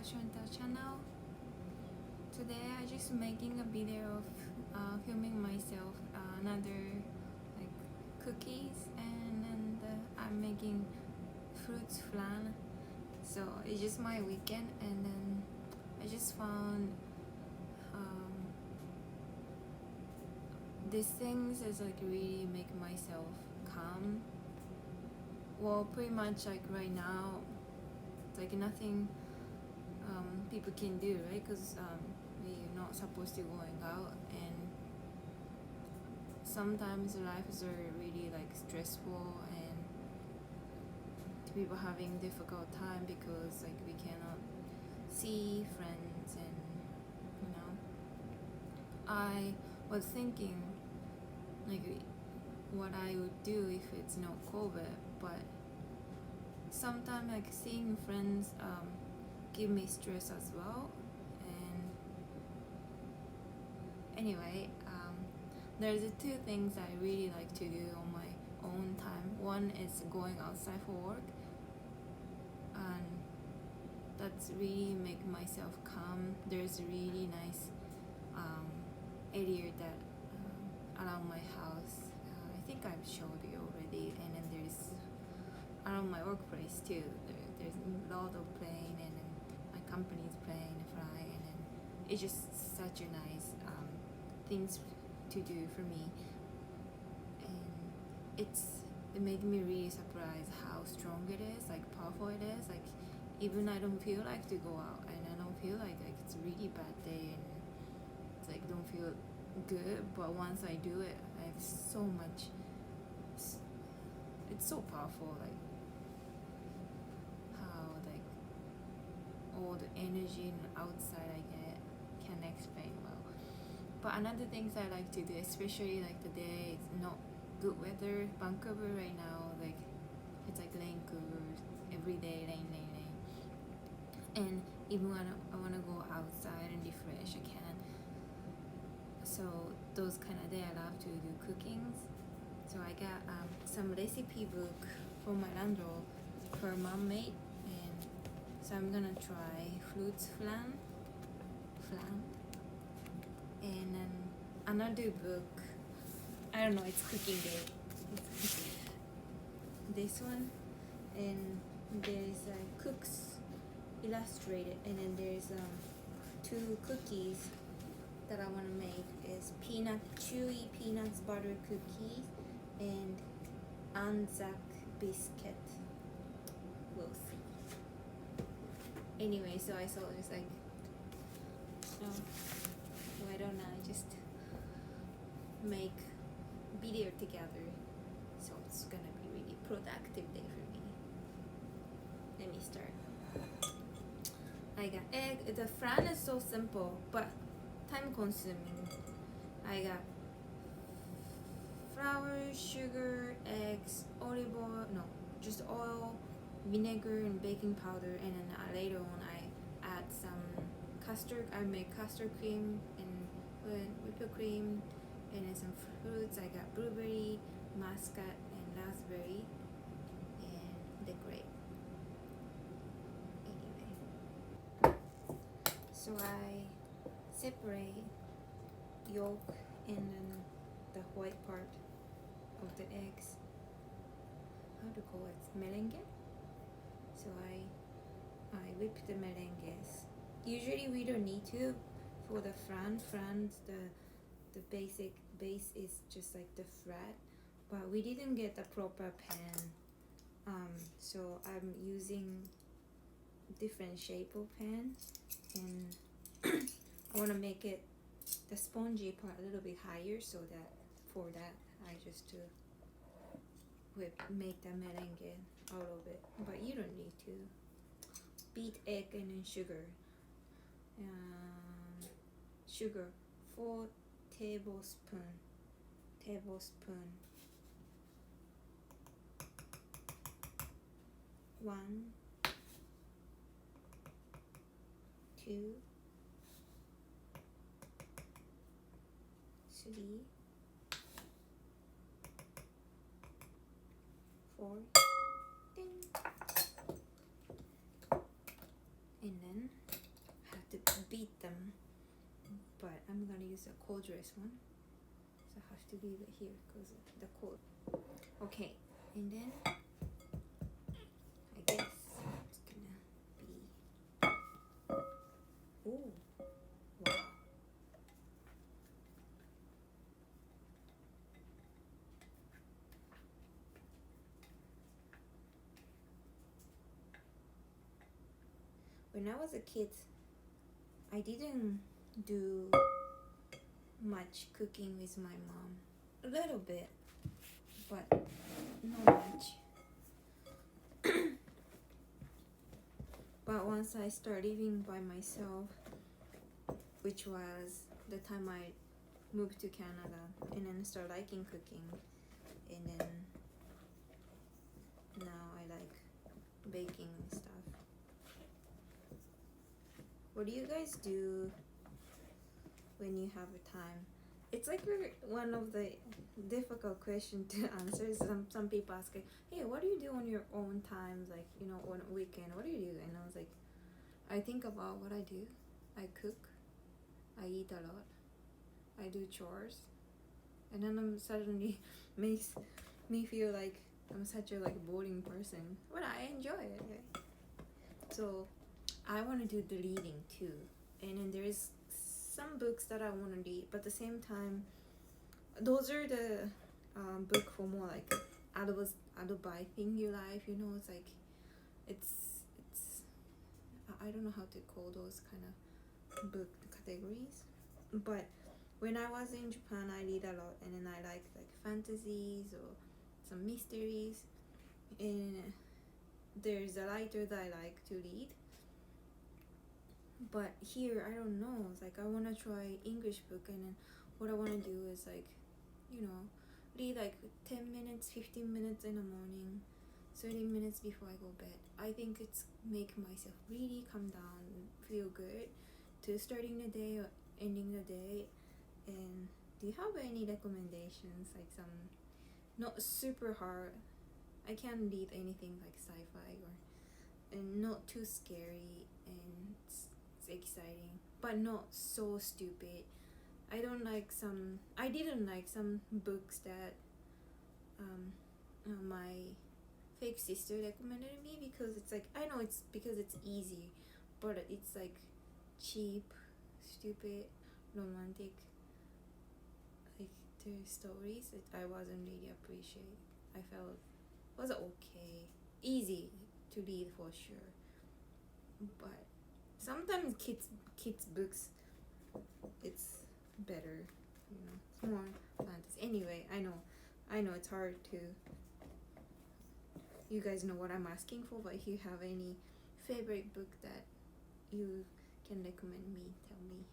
Sebastian channel. Today I just making a video of filming myself another like cookies, and then I'm making fruits flan. So it's just my weekend, and then I just found these things is like really make myself calm. Well, pretty much like right now, it's like nothing people can do, right? Because we're not supposed to going out, and sometimes lives are really like stressful, and people having difficult time because like we cannot see friends, and I was thinking like what I would do if it's not COVID, but sometimes like seeing friends give me stress as well. And anyway, there's two things I really like to do on my own time. One is going outside for work, and that's really make myself calm. There's a really nice area that around my house. I think I've showed you already, and then there's around my workplace too. There's a lot of plane, and then my company's plane fly, and then it's just such a nice things to do for me, and it made me really surprised how strong it is, like powerful it is. Like even I don't feel like to go out, and I don't feel like it's a really bad day, and it's like don't feel good, but once I do it, I have so much. It's so powerful, like how like all the energy and outside I get can explain well. But another things I like to do, especially like the day it's not good weather, Vancouver right now, like it's like rain covers every day, rain. And even when I want to go outside and refresh, I can. So those kind of day I love to do cookings. So I got some recipe book for my landlord for mom made, and so I'm gonna try fruits flan, and then another book. I don't know, it's cooking day. This one, and there's cooks illustrated, and then there's two cookies that I want to make is chewy peanuts butter cookies and Anzac biscuit. We'll see. Anyway, so I saw it was like, why don't I just make video together? So it's gonna be really productive day for me. Let me start. I got egg. The flan is so simple, but time consuming. I got flour, sugar, eggs, olive oil, no, just oil, vinegar, and baking powder, and then later on I add some custard. I make custard cream and whipped cream, and then some fruits. I got blueberry, muscat, and raspberry, and decorate. Anyway, so I separate yolk and then the white part of the eggs. How to call it? Merengue. So I whip the merengues. Usually we don't need to for the flan. The basic base is just like the flat, but we didn't get the proper pan. So I'm using different shape of pan, and I want to make it the spongy part a little bit higher, so that for that I just make the merengue a little bit, but you don't need to. Beat egg and then sugar. Sugar 4 tablespoon. 1, 2, 3, 4, ding. And then use a cordless one, so I have to leave it here because of the cord. Okay, and then I guess it's gonna be, oh wow, when I was a kid I didn't do much cooking with my mom. A little bit, but not much. But once I started living by myself, which was the time I moved to Canada, and then started liking cooking, and then now I like baking and stuff. What do you guys do when you have a time? It's like one of the difficult questions to answer. Some people ask, like, hey, what do you do on your own times, like, you know, on a weekend? What do you do? And I was like, I think about what I do. I cook. I eat a lot. I do chores. And then I'm suddenly makes me feel like I'm such a like boring person. But I enjoy it. Okay? So I want to do the reading too. And then there's some books that I want to read, but at the same time, those are the book for more like advising your life, you know. It's like it's I don't know how to call those kind of book categories, but when I was in Japan I read a lot, and then I like fantasies or some mysteries, and there's a writer that I like to read. But here, I don't know, it's like I want to try English book, and then what I want to do is like, you know, read like 10 minutes, 15 minutes in the morning, 30 minutes before I go bed. I think it's make myself really calm down and feel good to starting the day or ending the day. And do you have any recommendations, like some not super hard? I can't read anything like sci-fi and not too scary, and it's exciting but not so stupid. I didn't like some books that my fake sister recommended me, because it's like, I know it's because it's easy, but it's like cheap, stupid, romantic, like their stories that I wasn't really appreciate. I felt it was okay, easy to read for sure, but sometimes kids books, it's better, you know, it's more fantasy. Anyway, I know it's hard to, you guys know what I'm asking for, but if you have any favorite book that you can recommend me, tell me.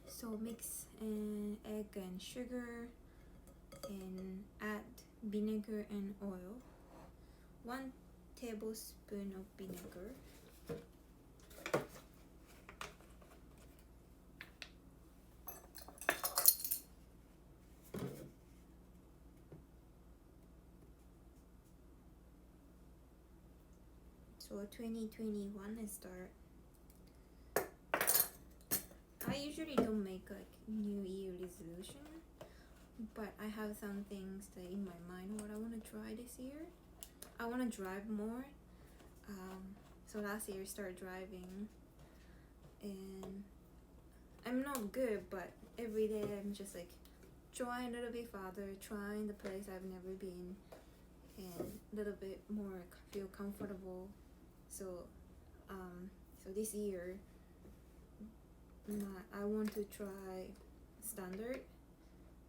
So mix egg and sugar and add vinegar and oil. 1 tablespoon of vinegar. So 2021 start. I usually don't make like New Year resolution, but I have some things that in my mind what I want to try this year. I want to drive more. So last year I started driving, and I'm not good, but every day I'm just like trying a little bit farther, trying the place I've never been, and a little bit more feel comfortable. So this year I want to try standard.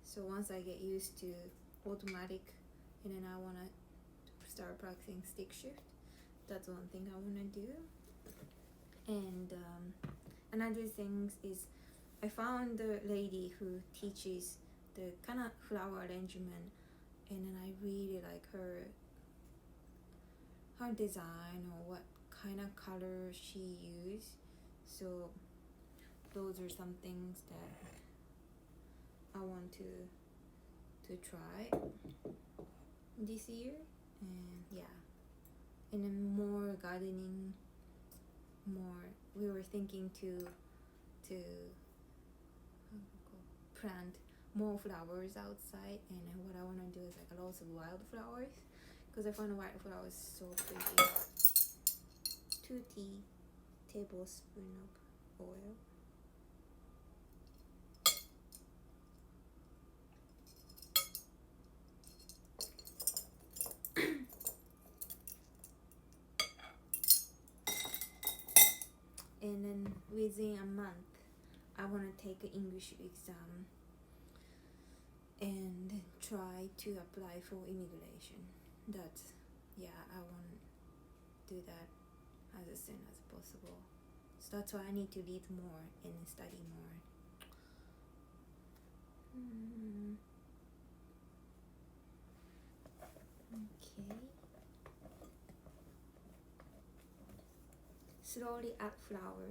So once I get used to automatic, and then I want to start practicing stick shift. That's one thing I want to do. And another thing is I found the lady who teaches the kind of flower arrangement, and then I really like her design or what kind of color she used. So those are some things that I want to try this year. And yeah, and then more gardening, more we were thinking to plant more flowers outside, and what I want to do is like lots of wildflowers, because I find wildflowers so pretty. 2 tablespoons of oil. And then within a month, I want to take an English exam and try to apply for immigration. That's, yeah, I want to do that as soon as possible. So that's why I need to read more and study more. Okay. Slowly add flour.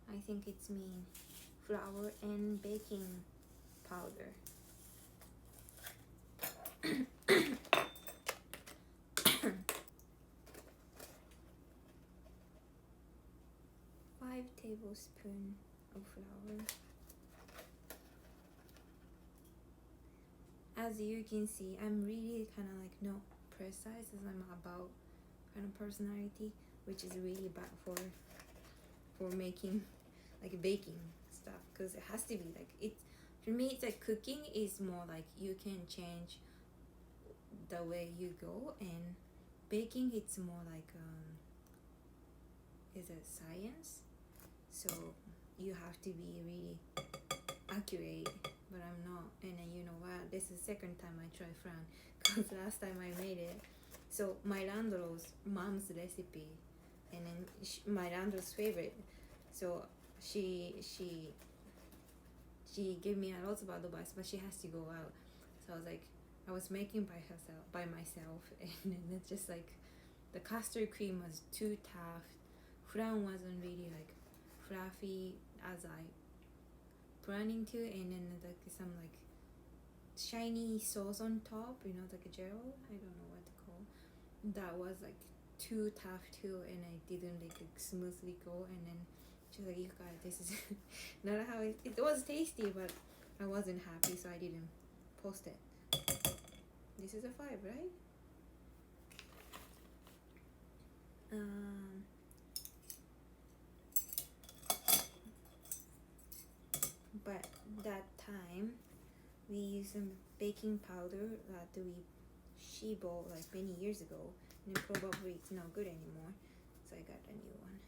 I think it's mean flour and baking powder. Five tablespoons of flour. As you can see, I'm really kind of like not precise as I'm about kind of personality, which is really bad for making like baking stuff, because it has to be like it. For me, it's like cooking is more like you can change the way you go, and baking it's more like is a science, so you have to be really accurate, but I'm not. And then you know what, this is the second time I try flan, because last time I made it, so my landlord's mom's recipe, and then my landlord's favorite, so she gave me a lot of advice, but she has to go out, so I was like, I was making by myself, and then it's just like the custard cream was too tough, flan wasn't really like fluffy as I planning to, and then like some like shiny sauce on top, you know, like a gel, I don't know what to call, that was like too tough too, and I didn't like smoothly go, and then she's like, you guys, this is not how it was tasty, but I wasn't happy, so I didn't post it. This is a 5, right? But that time we used some baking powder that she bought like many years ago, and probably it's not good anymore, so I got a new one.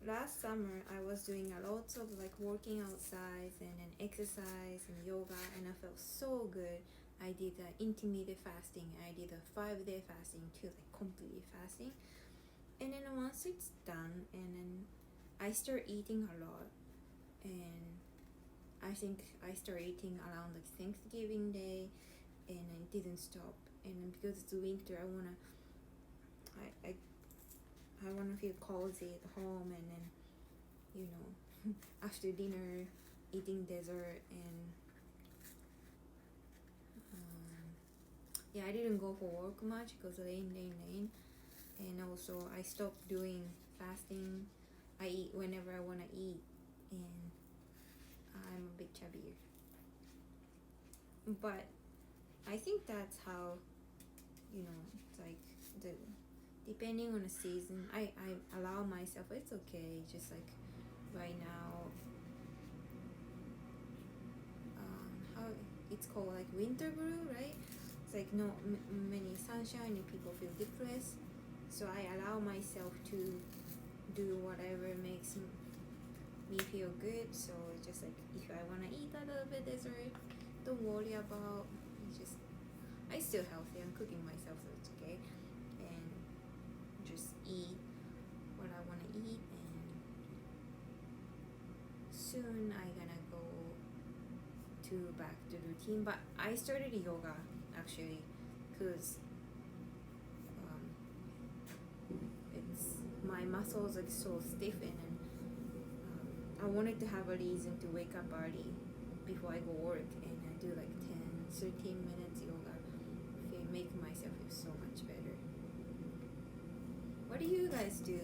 Last summer I was doing a lot of like working outside and then exercise and yoga, and I felt so good. I did intermittent fasting, I did a 5-day fasting too, like completely fasting, and then once it's done, and then I start eating a lot, and I think I started eating around like Thanksgiving Day, and I didn't stop, and then because it's winter, I wanna feel cozy at home, and then, you know, after dinner, eating dessert, and yeah, I didn't go for work much because rain, and also I stopped doing fasting. I eat whenever I wanna eat, and I'm a bit chubbier. But I think that's how, you know, it's like depending on the season, I allow myself, it's okay, just like right now, how it's called like winter blue, right? It's like not many sunshine and people feel depressed, so I allow myself to do whatever makes me feel good. So it's just like, if I want to eat a little bit dessert, don't worry about it, just I'm still healthy, I'm cooking myself, so it's okay, and just eat what I want to eat, and soon I gonna go to back to routine. But I started yoga actually because it's my muscles like so stiff, and I wanted to have a reason to wake up early before I go work, and I do like 10-13 minutes yoga, make myself feel so much better. What do you guys do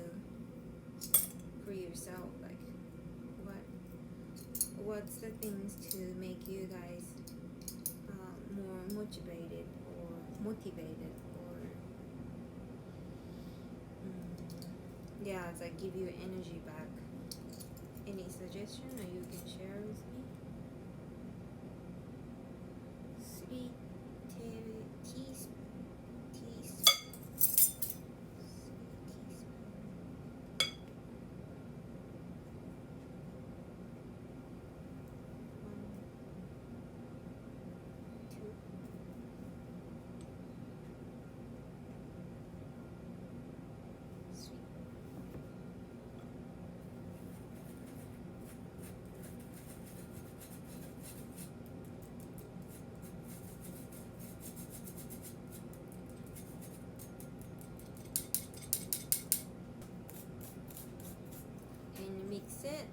for yourself? Like, what's the things to make you guys more motivated or yeah, it's like give you energy back. Any suggestion that you can share with me? 3 teaspoons. And mix it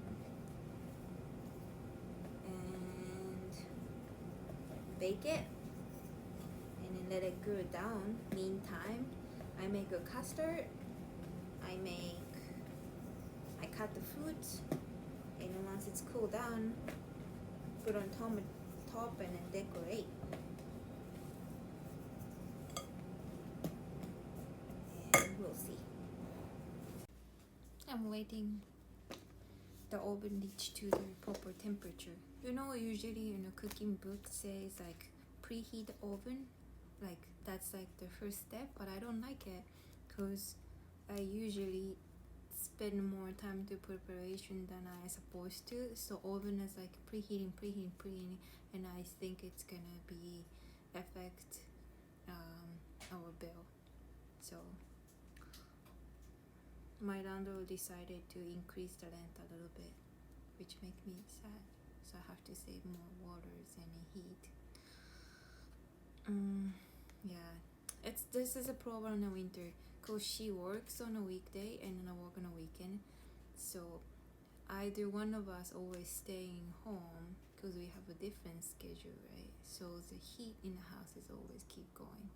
and bake it and then let it cool down. Meantime, I make a custard. I cut the fruits, and then once it's cooled down, put on top and then decorate. And we'll see. I'm waiting the oven reach to the proper temperature. You know, usually in a cooking book says like preheat the oven, like that's like the first step, but I don't like it because I usually spend more time to preparation than I supposed to. So oven is like preheating, and I think it's gonna be affect our bill. So my landlord decided to increase the rent a little bit, which makes me sad. So I have to save more waters and heat. Yeah, this is a problem in the winter because she works on a weekday and then I work on a weekend. So either one of us always staying home because we have a different schedule, right? So the heat in the house is always keep going.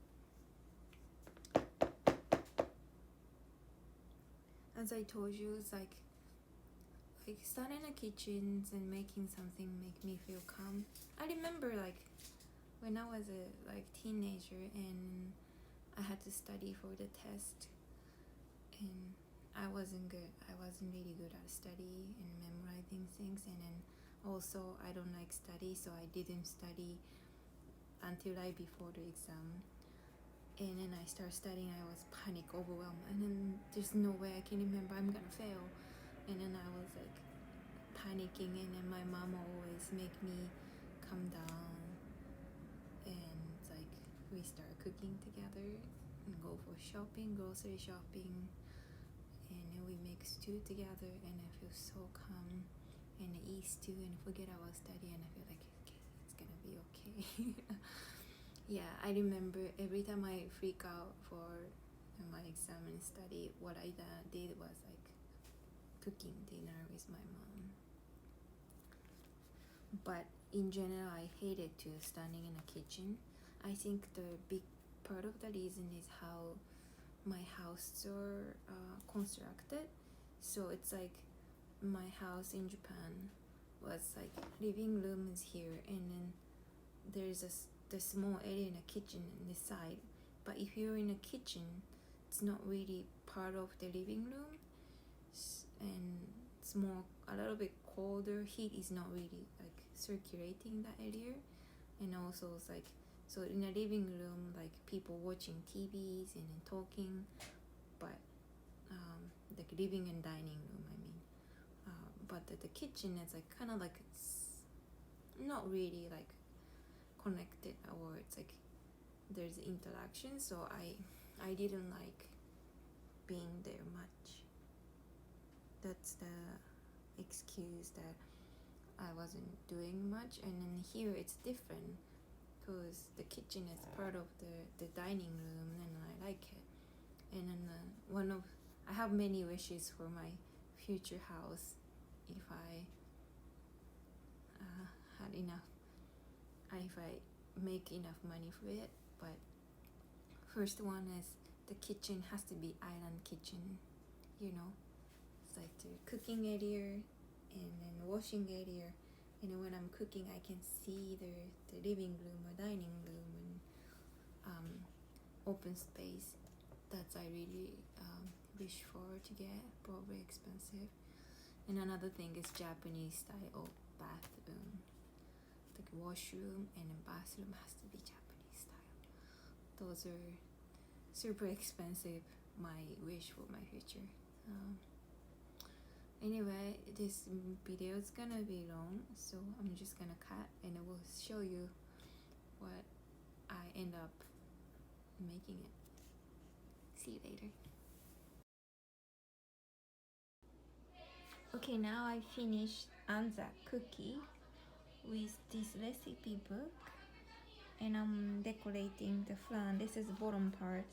As I told you, it's like starting the kitchens and making something make me feel calm. I remember like when I was a teenager and I had to study for the test, and I wasn't good. I wasn't really good at study and memorizing things, and then also I don't like study, so I didn't study until right before the exam. And then I started studying, I was panic, overwhelmed, and then there's no way I can remember, I'm gonna fail. And then I was like panicking, and then my mom always make me calm down, and like we start cooking together and go for shopping, grocery shopping, and then we make stew together, and I feel so calm, and I eat stew and forget about study, and I feel like okay, it's gonna be okay. Yeah, I remember every time I freak out for my exam and study, what I did was like cooking dinner with my mom. But in general, I hated to standing in the kitchen. I think the big part of the reason is how my house are constructed. So it's like my house in Japan was like living room is here, and then there's the small area in the kitchen on this side. But if you're in a kitchen, it's not really part of the living room, and it's more a little bit colder. Heat is not really like circulating that area, and also it's like so in a living room, like people watching TVs and then talking, but like living and dining room, I mean. But the kitchen is like kind of like it's not really like connected, or it's like there's interaction, so I didn't like being there much. That's the excuse that I wasn't doing much. And then here it's different because the kitchen is part of the dining room, and I like it. And then I have many wishes for my future house if I had enough, if I make enough money for it. But first one is the kitchen has to be island kitchen, you know. It's like the cooking area and then washing area. And then when I'm cooking, I can see the living room or dining room and open space. That's I really wish for to get, probably expensive. And another thing is Japanese style bathroom. The washroom and the bathroom has to be Japanese style. Those are super expensive. My wish for my future. Anyway, this video is gonna be long, so I'm just gonna cut and I will show you what I end up making it. See you later. Okay, now I finished Anza cookie with this recipe book, and I'm decorating the flan. This is the bottom part.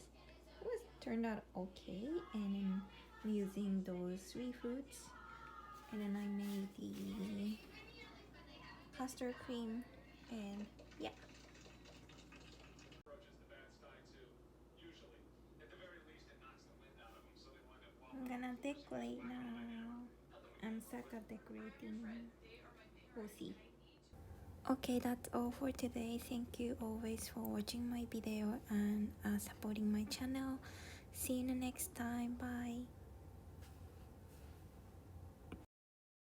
It was turned out okay, and I'm using those 3 fruits, and then I made the custard cream, and yeah. I'm gonna decorate now. I'm stuck at decorating. We'll see. Okay, that's all for today. Thank you always for watching my video and supporting my channel. See you the next time. Bye.